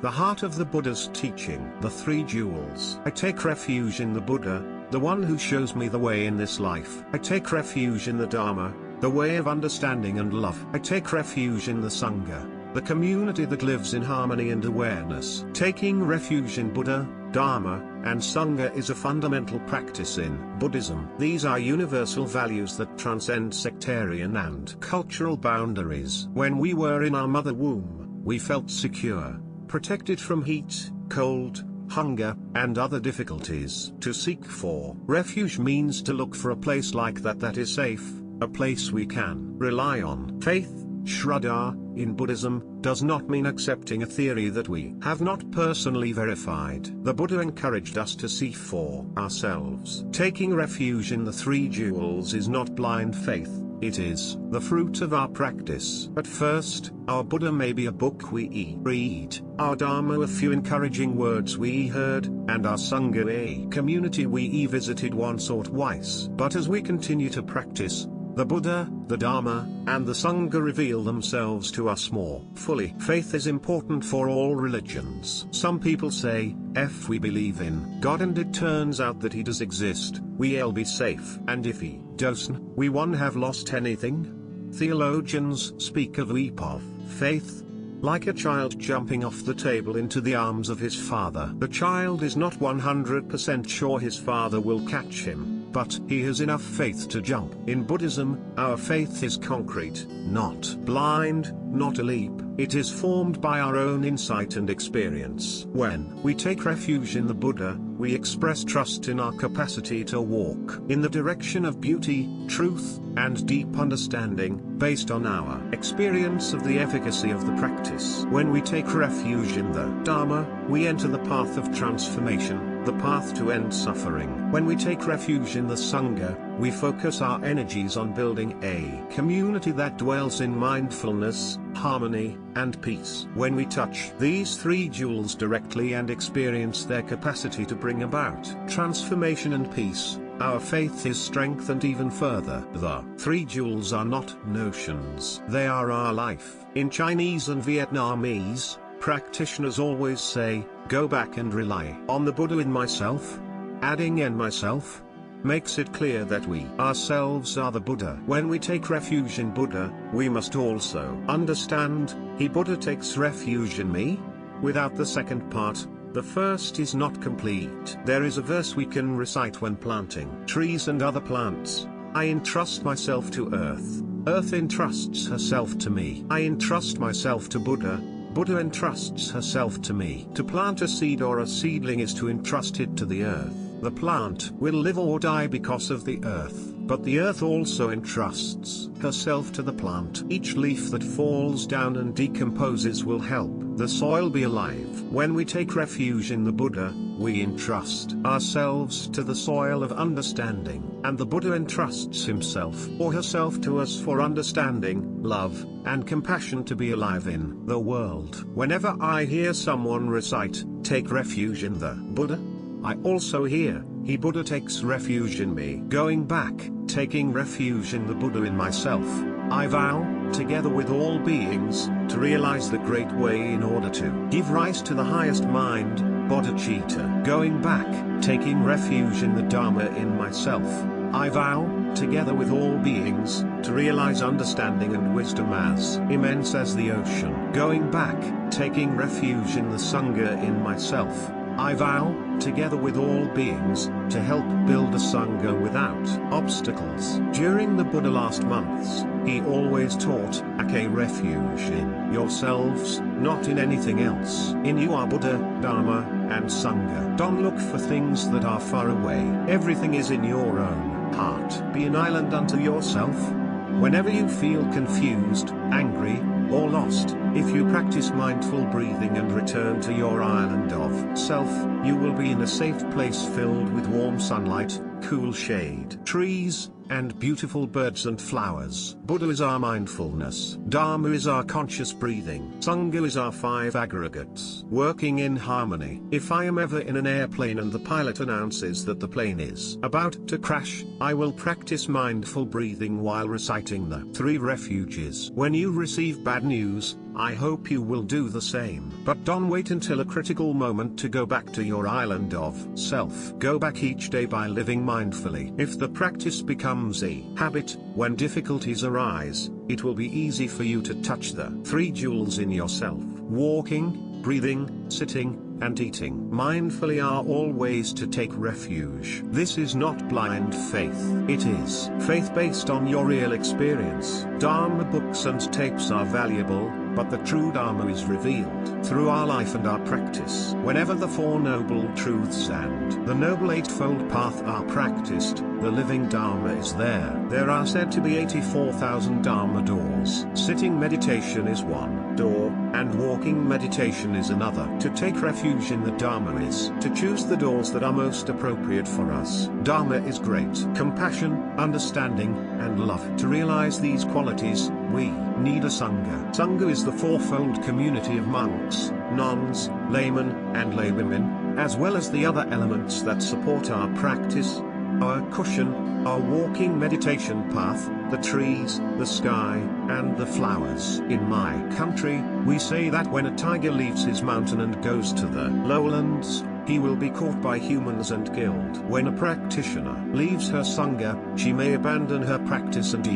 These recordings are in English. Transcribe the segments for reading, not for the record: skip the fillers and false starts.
The heart of the Buddha's teaching, the three jewels. I take refuge in the Buddha, the one who shows me the way in this life. I take refuge in the Dharma, the way of understanding and love. I take refuge in the Sangha, the community that lives in harmony and awareness. Taking refuge in Buddha, Dharma, and Sangha is a fundamental practice in Buddhism. These are universal values that transcend sectarian and cultural boundaries. When we were in our mother womb, we felt secure, protected from heat, cold, hunger, and other difficulties. To seek for refuge means to look for a place like that is safe, a place we can rely on. Faith, Shraddha, in Buddhism, does not mean accepting a theory that we have not personally verified. The Buddha encouraged us to see for ourselves. Taking refuge in the three jewels is not blind faith, it is the fruit of our practice. At first, our Buddha may be a book we read, our Dharma a few encouraging words we heard, and our Sangha a community we visited once or twice. But as we continue to practice, the Buddha, the Dharma, and the Sangha reveal themselves to us more fully. Faith is important for all religions. Some people say, if we believe in God and it turns out that He does exist, we'll be safe. And if He doesn't, we won't have lost anything. Theologians speak of leap of faith, like a child jumping off the table into the arms of his father. The child is not 100% sure his father will catch him, but he has enough faith to jump. In Buddhism, our faith is concrete, not blind, not a leap. It is formed by our own insight and experience. When we take refuge in the Buddha, we express trust in our capacity to walk in the direction of beauty, truth, and deep understanding, based on our experience of the efficacy of the practice. When we take refuge in the Dharma, we enter the path of transformation, the path to end suffering. When we take refuge in the Sangha, we focus our energies on building a community that dwells in mindfulness, harmony, and peace. When we touch these three jewels directly and experience their capacity to bring about transformation and peace, our faith is strengthened even further. The three jewels are not notions, they are our life. In Chinese and Vietnamese, practitioners always say, go back and rely on the Buddha in myself. Adding in myself makes it clear that we ourselves are the Buddha. When we take refuge in Buddha, we must also understand, He Buddha takes refuge in me. Without the second part, the first is not complete. There is a verse we can recite when planting trees and other plants. I entrust myself to earth. Earth entrusts herself to me. I entrust myself to Buddha. Buddha entrusts herself to me. To plant a seed or a seedling is to entrust it to the earth. The plant will live or die because of the earth, but the earth also entrusts herself to the plant. Each leaf that falls down and decomposes will help the soil be alive. When we take refuge in the Buddha, we entrust ourselves to the soil of understanding, and the Buddha entrusts himself or herself to us for understanding, love, and compassion to be alive in the world. Whenever I hear someone recite, take refuge in the Buddha, I also hear, He Buddha takes refuge in me. Going back, taking refuge in the Buddha in myself, I vow, together with all beings, to realize the great way in order to give rise to the highest mind, bodhicitta. Going back, taking refuge in the Dharma in myself, I vow, together with all beings, to realize understanding and wisdom as immense as the ocean. Going back, taking refuge in the Sangha in myself, I vow, together with all beings, to help build a Sangha without obstacles. During the Buddha last months, he always taught, take refuge in yourselves, not in anything else. In you are Buddha, Dharma, and Sangha. Don't look for things that are far away. Everything is in your own heart. Be an island unto yourself. Whenever you feel confused, angry, or lost, if you practice mindful breathing and return to your island of self, you will be in a safe place filled with warm sunlight, cool shade, trees, and beautiful birds and flowers. Buddha is our mindfulness. Dharma is our conscious breathing. Sangha is our five aggregates, working in harmony. If I am ever in an airplane and the pilot announces that the plane is about to crash, I will practice mindful breathing while reciting the three refuges. When you receive bad news, I hope you will do the same. But don't wait until a critical moment to go back to your island of self. Go back each day by living mindfully. If the practice becomes a habit, when difficulties arise, it will be easy for you to touch the three jewels in yourself. Walking, breathing, sitting, and eating mindfully are all ways to take refuge. This is not blind faith. It is faith based on your real experience. Dharma books and tapes are valuable, but the true Dharma is revealed through our life and our practice. Whenever the Four Noble Truths and the Noble Eightfold Path are practiced, the living Dharma is there. There are said to be 84,000 Dharma doors. Sitting meditation is one door, and walking meditation is another. To take refuge in the Dharma is to choose the doors that are most appropriate for us. Dharma is great. Compassion, understanding, and love. To realize these qualities, we need a Sangha. Sangha is the fourfold community of monks, nuns, laymen, and laywomen, as well as the other elements that support our practice, our cushion, our walking meditation path, the trees, the sky, and the flowers. In my country, we say that when a tiger leaves his mountain and goes to the lowlands, he will be caught by humans and killed. When a practitioner leaves her Sangha, she may abandon her practice and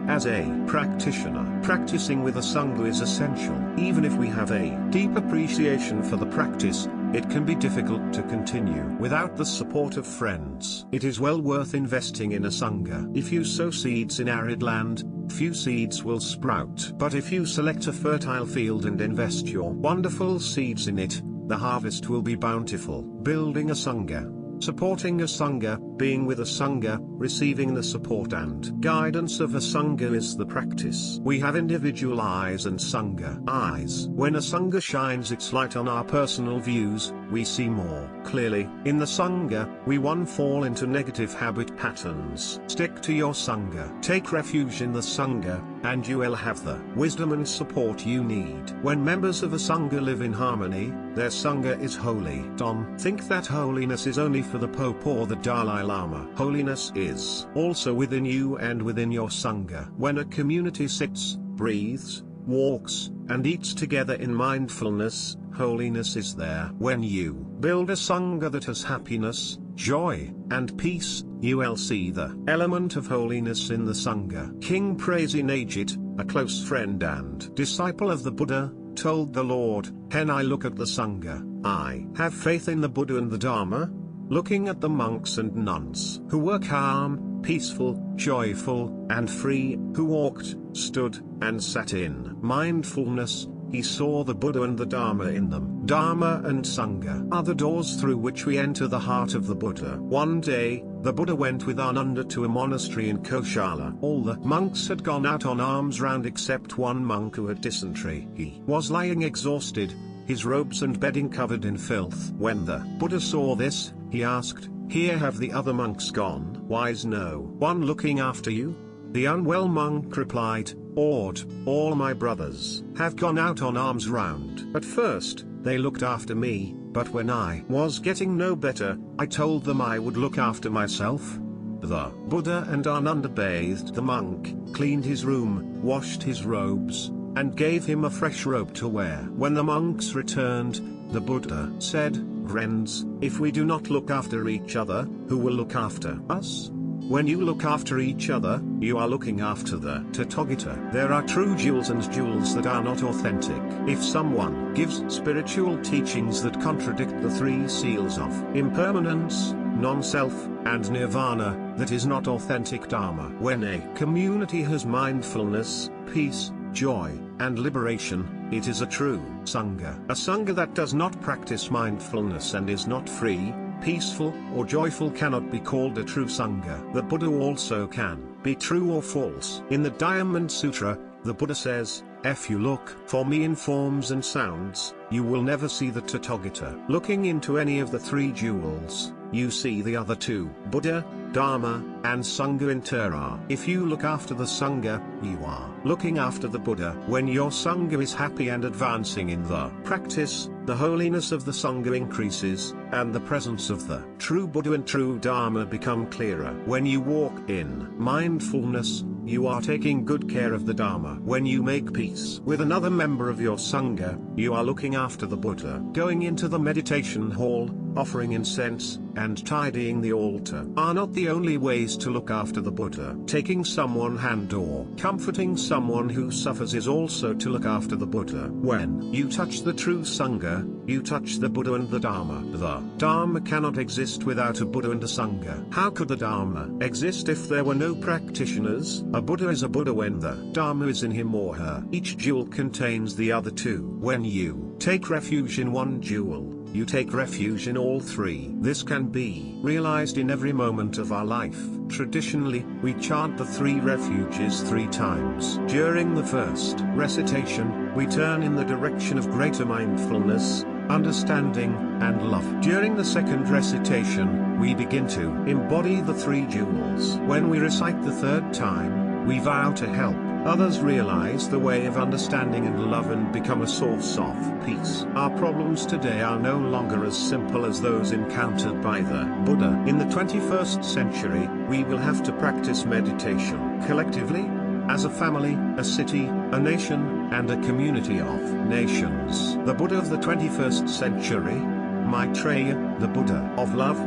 as a practitioner, practicing with a Sangha is essential. Even if we have a deep appreciation for the practice, it can be difficult to continue without the support of friends. It is well worth investing in a Sangha. If you sow seeds in arid land, few seeds will sprout. But if you select a fertile field and invest your wonderful seeds in it, the harvest will be bountiful. Building a Sangha. Supporting a Sangha, being with a Sangha, receiving the support and guidance of a Sangha is the practice. We have individual eyes and Sangha eyes. When a Sangha shines its light on our personal views, we see more clearly. In the Sangha, we fall into negative habit patterns. Stick to your Sangha. Take refuge in the Sangha, and you will have the wisdom and support you need. When members of a Sangha live in harmony, their Sangha is holy. Don't think that holiness is only for the Pope or the Dalai Lama. Holiness is also within you and within your Sangha. When a community sits, breathes, walks, and eats together in mindfulness, holiness is there. When you build a Sangha that has happiness, joy, and peace, you will see the element of holiness in the Sangha. King Prasenajit, a close friend and disciple of the Buddha, told the Lord, "When I look at the Sangha, I have faith in the Buddha and the Dharma." Looking at the monks and nuns who were calm, peaceful, joyful, and free, who walked, stood, and sat in mindfulness, he saw the Buddha and the Dharma in them. Dharma and Sangha are the doors through which we enter the heart of the Buddha. One day, the Buddha went with Ananda to a monastery in Koshala. All the monks had gone out on alms round except one monk who had dysentery. He was lying exhausted, his robes and bedding covered in filth. When the Buddha saw this, he asked, "Here have the other monks gone? Why is no one looking after you?" The unwell monk replied, All my brothers have gone out on alms round. At first, they looked after me, but when I was getting no better, I told them I would look after myself." The Buddha and Ananda bathed the monk, cleaned his room, washed his robes, and gave him a fresh robe to wear. When the monks returned, the Buddha said, "Friends, if we do not look after each other, who will look after us? When you look after each other, you are looking after the Tathagata." There are true jewels and jewels that are not authentic. If someone gives spiritual teachings that contradict the three seals of impermanence, non-self, and nirvana, that is not authentic Dharma. When a community has mindfulness, peace, joy, and liberation, it is a true Sangha. A Sangha that does not practice mindfulness and is not free, peaceful, or joyful cannot be called a true Sangha. The Buddha also can be true or false. In the Diamond Sutra, the Buddha says, "If you look for me in forms and sounds, you will never see the Tathagata." Looking into any of the three jewels, you see the other two, Buddha, Dharma, and Sangha in Terra. If you look after the Sangha, you are looking after the Buddha. When your Sangha is happy and advancing in the practice, the holiness of the Sangha increases, and the presence of the true Buddha and true Dharma become clearer. When you walk in mindfulness, you are taking good care of the Dharma. When you make peace with another member of your Sangha, you are looking after the Buddha. Going into the meditation hall, offering incense, and tidying the altar are not the only ways to look after the Buddha. Taking someone's hand or comforting someone who suffers is also to look after the Buddha. When you touch the true Sangha, you touch the Buddha and the Dharma. The Dharma cannot exist without a Buddha and a Sangha. How could the Dharma exist if there were no practitioners? A Buddha is a Buddha when the Dharma is in him or her. Each jewel contains the other two. When you take refuge in one jewel, you take refuge in all three. This can be realized in every moment of our life. Traditionally, we chant the three refuges 3 times. During the first recitation, we turn in the direction of greater mindfulness, understanding, and love. During the second recitation, we begin to embody the 3 jewels. When we recite the third time, we vow to help others realize the way of understanding and love and become a source of peace. Our problems today are no longer as simple as those encountered by the Buddha. In the 21st century, we will have to practice meditation collectively, as a family, a city, a nation, and a community of nations. The Buddha of the 21st century, Maitreya, the Buddha of love,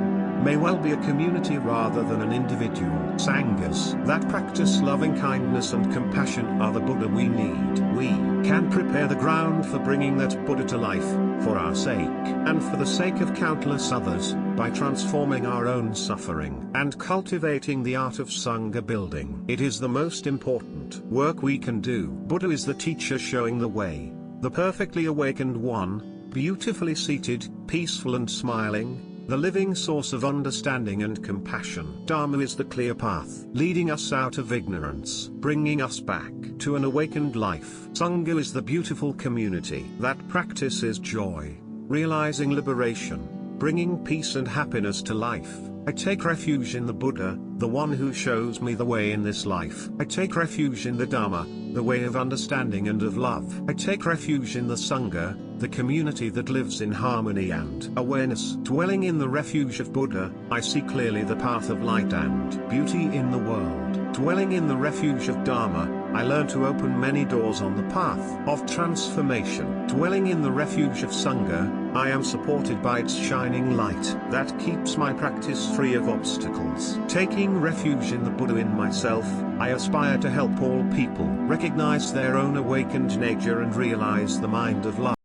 may well be a community rather than an individual. Sanghas that practice loving kindness and compassion are the Buddha we need. We can prepare the ground for bringing that Buddha to life, for our sake, and for the sake of countless others, by transforming our own suffering and cultivating the art of Sangha building. It is the most important work we can do. Buddha is the teacher showing the way, the perfectly awakened one, beautifully seated, peaceful and smiling, the living source of understanding and compassion. Dharma is the clear path, leading us out of ignorance, bringing us back to an awakened life. Sangha is the beautiful community that practices joy, realizing liberation, bringing peace and happiness to life. I take refuge in the Buddha, the one who shows me the way in this life. I take refuge in the Dharma, the way of understanding and of love. I take refuge in the Sangha, the community that lives in harmony and awareness. Dwelling in the refuge of Buddha, I see clearly the path of light and beauty in the world. Dwelling in the refuge of Dharma, I learn to open many doors on the path of transformation. Dwelling in the refuge of Sangha, I am supported by its shining light that keeps my practice free of obstacles. Taking refuge in the Buddha in myself, I aspire to help all people recognize their own awakened nature and realize the mind of love.